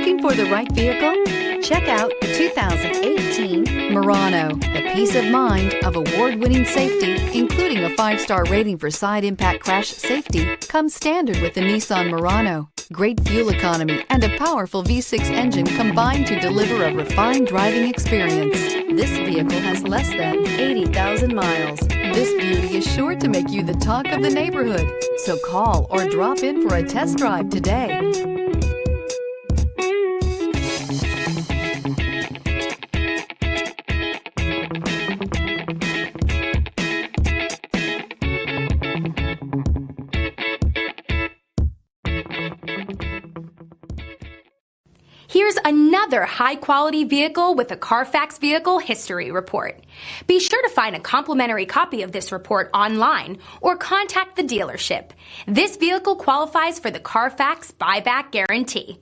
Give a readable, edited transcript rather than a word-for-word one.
Looking for the right vehicle? Check out the 2018 Murano. The peace of mind of award-winning safety, including a 5-star rating for side impact crash safety, comes standard with the Nissan Murano. Great fuel economy and a powerful V6 engine combine to deliver a refined driving experience. This vehicle has less than 80,000 miles. This beauty is sure to make you the talk of the neighborhood. So call or drop in for a test drive today. Here's another high-quality vehicle with a Carfax Vehicle History Report. Be sure to find a complimentary copy of this report online or contact the dealership. This vehicle qualifies for the Carfax Buyback Guarantee.